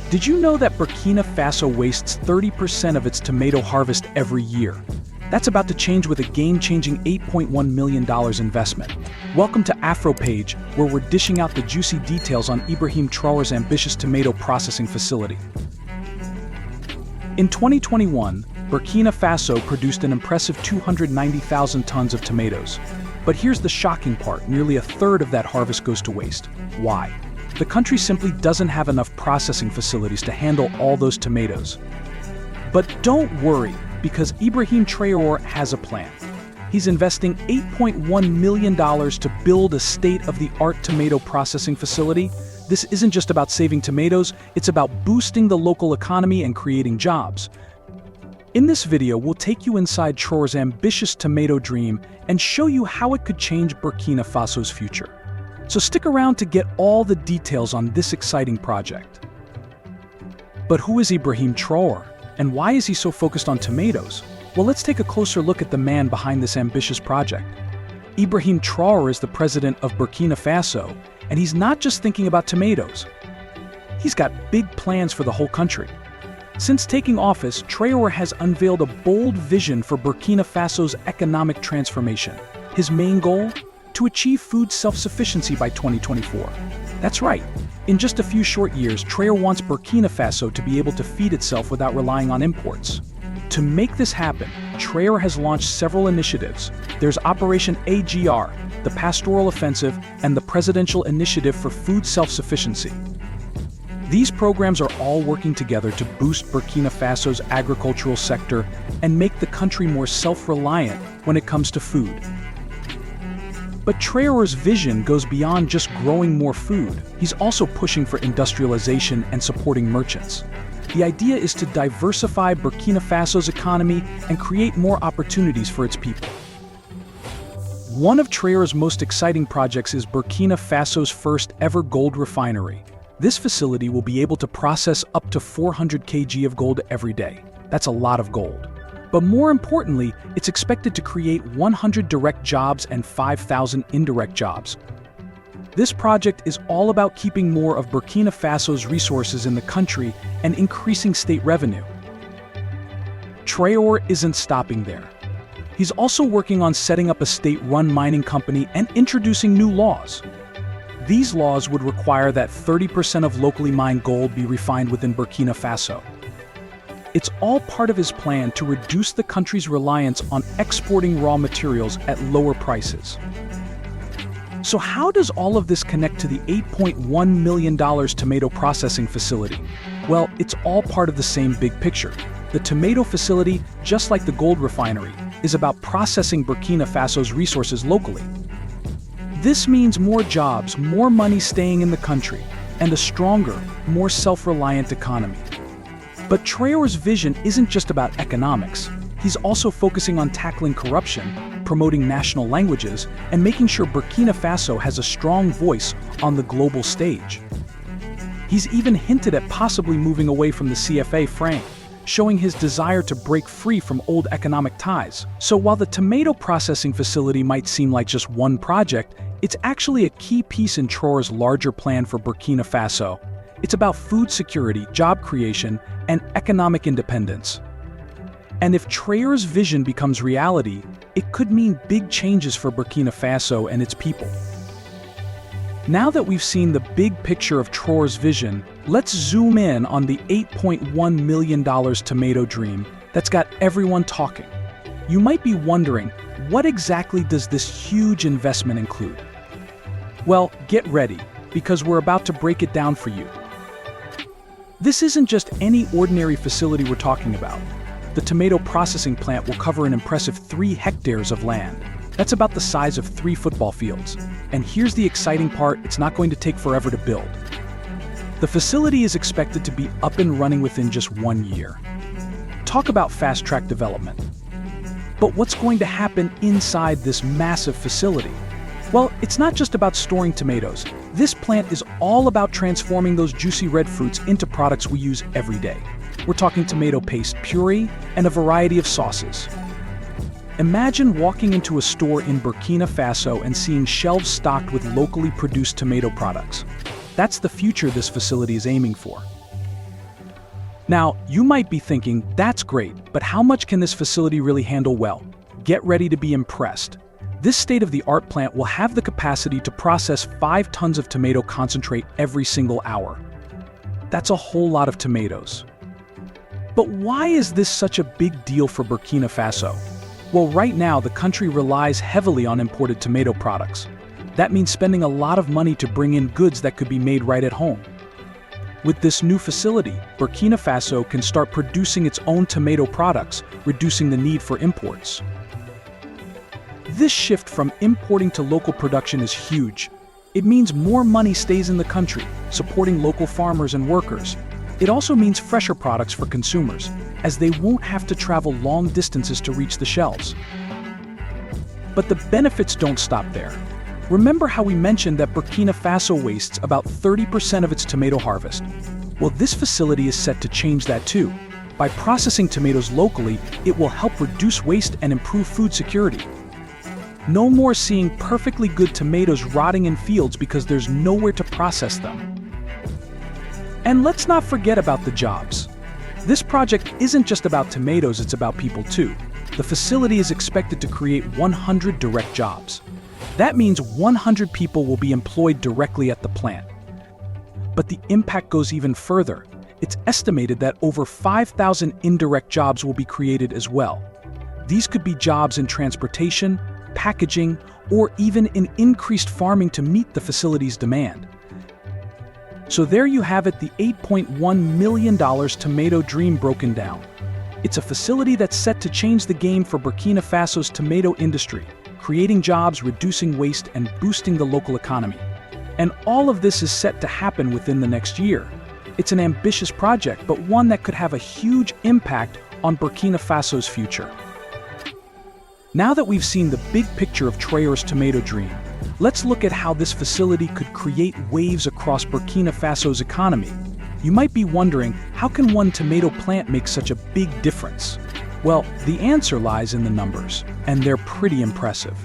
Did you know that Burkina Faso wastes 30% of its tomato harvest every year? That's about to change with a game-changing $8.1 million investment. Welcome to Afro Page, where we're dishing out the juicy details on Ibrahim Traore's ambitious tomato processing facility. In 2021, Burkina Faso produced an impressive 290,000 tons of tomatoes. But here's the shocking part: nearly a third of that harvest goes to waste. Why? The country simply doesn't have enough processing facilities to handle all those tomatoes. But don't worry, because Ibrahim Traore has a plan. He's investing $8.1 million to build a state-of-the-art tomato processing facility. This isn't just about saving tomatoes, it's about boosting the local economy and creating jobs. In this video, we'll take you inside Traore's ambitious tomato dream and show you how it could change Burkina Faso's future. So stick around to get all the details on this exciting project. But who is Ibrahim Traore, and why is he so focused on tomatoes? Well, let's take a closer look at the man behind this ambitious project. Ibrahim Traore is the president of Burkina Faso, and he's not just thinking about tomatoes. He's got big plans for the whole country. Since taking office, Traore has unveiled a bold vision for Burkina Faso's economic transformation. His main goal? To achieve food self-sufficiency by 2024. That's right. In just a few short years, Traore wants Burkina Faso to be able to feed itself without relying on imports. To make this happen, Traore has launched several initiatives. There's Operation AGR, the Pastoral Offensive, and the Presidential Initiative for Food Self-Sufficiency. These programs are all working together to boost Burkina Faso's agricultural sector and make the country more self-reliant when it comes to food. But Traore's vision goes beyond just growing more food. He's also pushing for industrialization and supporting merchants. The idea is to diversify Burkina Faso's economy and create more opportunities for its people. One of Traore's most exciting projects is Burkina Faso's first ever gold refinery. This facility will be able to process up to 400 kg of gold every day. That's a lot of gold. But more importantly, it's expected to create 100 direct jobs and 5,000 indirect jobs. This project is all about keeping more of Burkina Faso's resources in the country and increasing state revenue. Traore isn't stopping there. He's also working on setting up a state-run mining company and introducing new laws. These laws would require that 30% of locally mined gold be refined within Burkina Faso. It's all part of his plan to reduce the country's reliance on exporting raw materials at lower prices. So how does all of this connect to the $8.1 million tomato processing facility? Well, it's all part of the same big picture. The tomato facility, just like the gold refinery, is about processing Burkina Faso's resources locally. This means more jobs, more money staying in the country, and a stronger, more self-reliant economy. But Traore's vision isn't just about economics. He's also focusing on tackling corruption, promoting national languages, and making sure Burkina Faso has a strong voice on the global stage. He's even hinted at possibly moving away from the CFA franc, showing his desire to break free from old economic ties. So while the tomato processing facility might seem like just one project, it's actually a key piece in Traore's larger plan for Burkina Faso. It's about food security, job creation, and economic independence. And if Traore's vision becomes reality, it could mean big changes for Burkina Faso and its people. Now that we've seen the big picture of Traore's vision, let's zoom in on the $8.1 million tomato dream that's got everyone talking. You might be wondering, what exactly does this huge investment include? Well, get ready, because we're about to break it down for you. This isn't just any ordinary facility we're talking about. The tomato processing plant will cover an impressive 3 hectares of land. That's about the size of 3 football fields. And here's the exciting part: it's not going to take forever to build. The facility is expected to be up and running within just 1 year. Talk about fast-track development. But what's going to happen inside this massive facility? Well, it's not just about storing tomatoes. This plant is all about transforming those juicy red fruits into products we use every day. We're talking tomato paste, puree, and a variety of sauces. Imagine walking into a store in Burkina Faso and seeing shelves stocked with locally produced tomato products. That's the future this facility is aiming for. Now, you might be thinking, that's great, but how much can this facility really handle well? Get ready to be impressed. This state-of-the-art plant will have the capacity to process 5 tons of tomato concentrate every single hour. That's a whole lot of tomatoes. But why is this such a big deal for Burkina Faso? Well, right now, the country relies heavily on imported tomato products. That means spending a lot of money to bring in goods that could be made right at home. With this new facility, Burkina Faso can start producing its own tomato products, reducing the need for imports. This shift from importing to local production is huge. It means more money stays in the country, supporting local farmers and workers. It also means fresher products for consumers, as they won't have to travel long distances to reach the shelves. But the benefits don't stop there. Remember how we mentioned that Burkina Faso wastes about 30% of its tomato harvest? Well, this facility is set to change that too. By processing tomatoes locally, it will help reduce waste and improve food security. No more seeing perfectly good tomatoes rotting in fields because there's nowhere to process them. And let's not forget about the jobs. This project isn't just about tomatoes, it's about people too. The facility is expected to create 100 direct jobs. That means 100 people will be employed directly at the plant. But the impact goes even further. It's estimated that over 5,000 indirect jobs will be created as well. These could be jobs in transportation, packaging, or even in increased farming to meet the facility's demand. So there you have it, the $8.1 million tomato dream broken down. It's a facility that's set to change the game for Burkina Faso's tomato industry, creating jobs, reducing waste, and boosting the local economy. And all of this is set to happen within the next year. It's an ambitious project, but one that could have a huge impact on Burkina Faso's future. Now that we've seen the big picture of Traore's tomato dream, let's look at how this facility could create waves across Burkina Faso's economy. You might be wondering, how can one tomato plant make such a big difference? Well, the answer lies in the numbers, and they're pretty impressive.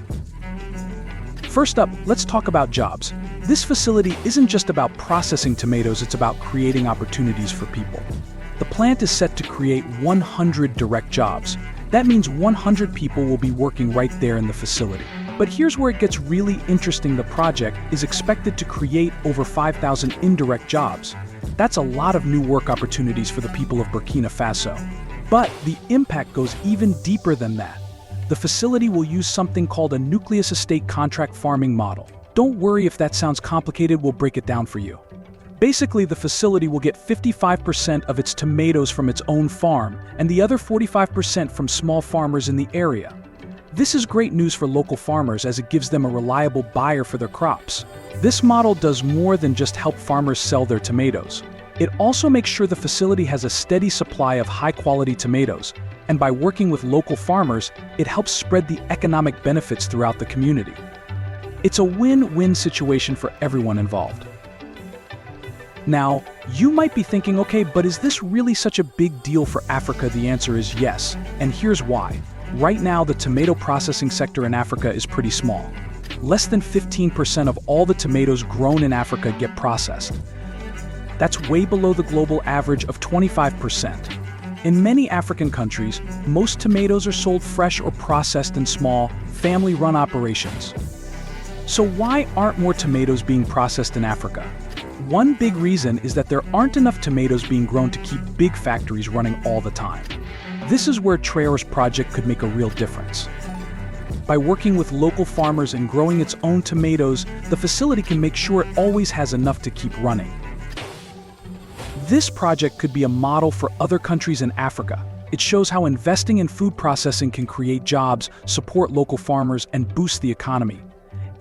First up, let's talk about jobs. This facility isn't just about processing tomatoes, it's about creating opportunities for people. The plant is set to create 100 direct jobs. That means 100 people will be working right there in the facility. But here's where it gets really interesting. The project is expected to create over 5,000 indirect jobs. That's a lot of new work opportunities for the people of Burkina Faso. But the impact goes even deeper than that. The facility will use something called a nucleus estate contract farming model. Don't worry if that sounds complicated, we'll break it down for you. Basically, the facility will get 55% of its tomatoes from its own farm, and the other 45% from small farmers in the area. This is great news for local farmers as it gives them a reliable buyer for their crops. This model does more than just help farmers sell their tomatoes. It also makes sure the facility has a steady supply of high-quality tomatoes, and by working with local farmers, it helps spread the economic benefits throughout the community. It's a win-win situation for everyone involved. Now, you might be thinking, okay, but is this really such a big deal for Africa? The answer is yes, and here's why. Right now, the tomato processing sector in Africa is pretty small. Less than 15% of all the tomatoes grown in Africa get processed. That's way below the global average of 25%. In many African countries, most tomatoes are sold fresh or processed in small, family-run operations. So why aren't more tomatoes being processed in Africa? One big reason is that there aren't enough tomatoes being grown to keep big factories running all the time. This is where Traore's project could make a real difference. By working with local farmers and growing its own tomatoes, the facility can make sure it always has enough to keep running. This project could be a model for other countries in Africa. It shows how investing in food processing can create jobs, support local farmers, and boost the economy.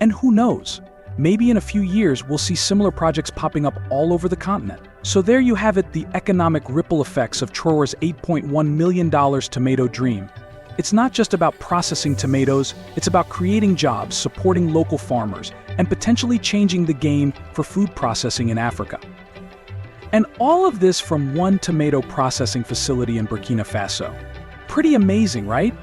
And who knows? Maybe in a few years we'll see similar projects popping up all over the continent. So there you have it, the economic ripple effects of Traore's $8.1 million tomato dream. It's not just about processing tomatoes, it's about creating jobs, supporting local farmers, and potentially changing the game for food processing in Africa. And all of this from one tomato processing facility in Burkina Faso. Pretty amazing, right?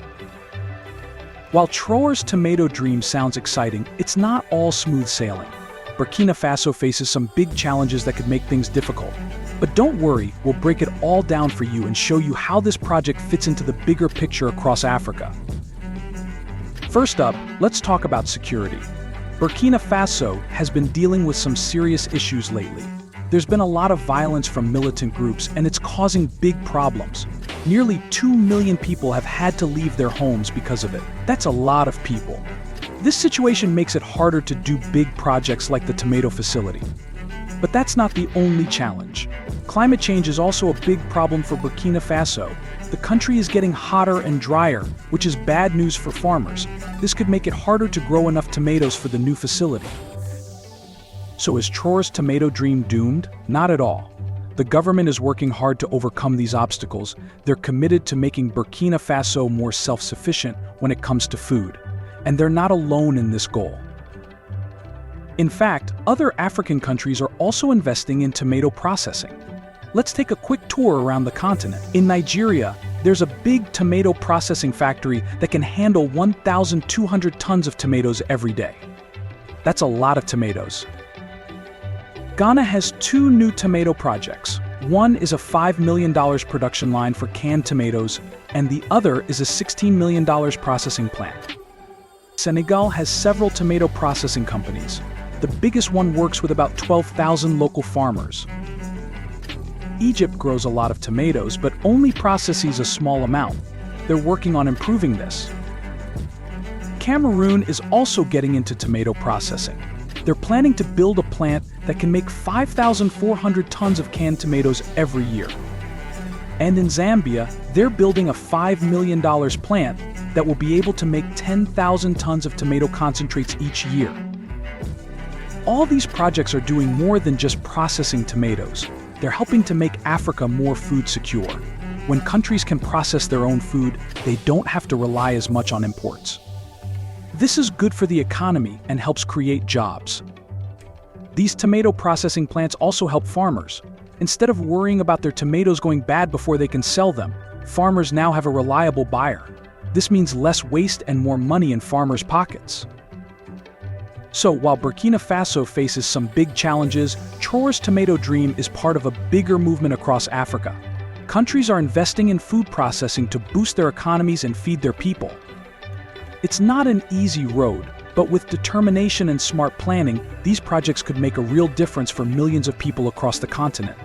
While Traore's tomato dream sounds exciting, it's not all smooth sailing. Burkina Faso faces some big challenges that could make things difficult. But don't worry, we'll break it all down for you and show you how this project fits into the bigger picture across Africa. First up, let's talk about security. Burkina Faso has been dealing with some serious issues lately. There's been a lot of violence from militant groups, and it's causing big problems. Nearly 2 million people have had to leave their homes because of it. That's a lot of people. This situation makes it harder to do big projects like the tomato facility. But that's not the only challenge. Climate change is also a big problem for Burkina Faso. The country is getting hotter and drier, which is bad news for farmers. This could make it harder to grow enough tomatoes for the new facility. So is Traore's tomato dream doomed? Not at all. The government is working hard to overcome these obstacles. They're committed to making Burkina Faso more self-sufficient when it comes to food. And they're not alone in this goal. In fact, other African countries are also investing in tomato processing. Let's take a quick tour around the continent. In Nigeria, there's a big tomato processing factory that can handle 1,200 tons of tomatoes every day. That's a lot of tomatoes. Ghana has 2 new tomato projects. One is a $5 million production line for canned tomatoes, and the other is a $16 million processing plant. Senegal has several tomato processing companies. The biggest one works with about 12,000 local farmers. Egypt grows a lot of tomatoes, but only processes a small amount. They're working on improving this. Cameroon is also getting into tomato processing. They're planning to build a plant that can make 5,400 tons of canned tomatoes every year. And in Zambia, they're building a $5 million plant that will be able to make 10,000 tons of tomato concentrates each year. All these projects are doing more than just processing tomatoes. They're helping to make Africa more food secure. When countries can process their own food, they don't have to rely as much on imports. This is good for the economy and helps create jobs. These tomato processing plants also help farmers. Instead of worrying about their tomatoes going bad before they can sell them, farmers now have a reliable buyer. This means less waste and more money in farmers' pockets. So while Burkina Faso faces some big challenges, Traore's tomato dream is part of a bigger movement across Africa. Countries are investing in food processing to boost their economies and feed their people. It's not an easy road, but with determination and smart planning, these projects could make a real difference for millions of people across the continent.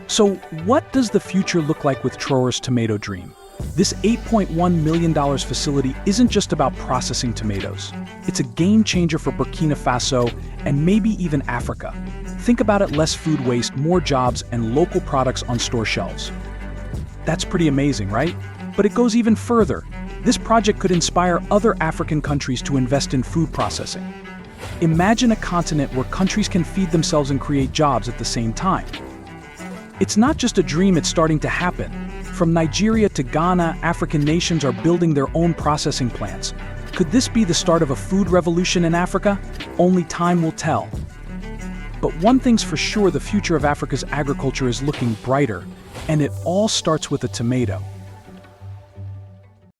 So what does the future look like with Traore's tomato dream? This $8.1 million facility isn't just about processing tomatoes. It's a game changer for Burkina Faso and maybe even Africa. Think about it: less food waste, more jobs, and local products on store shelves. That's pretty amazing, right? But it goes even further. This project could inspire other African countries to invest in food processing. Imagine a continent where countries can feed themselves and create jobs at the same time. It's not just a dream, it's starting to happen. From Nigeria to Ghana, African nations are building their own processing plants. Could this be the start of a food revolution in Africa? Only time will tell. But one thing's for sure: the future of Africa's agriculture is looking brighter, and it all starts with a tomato.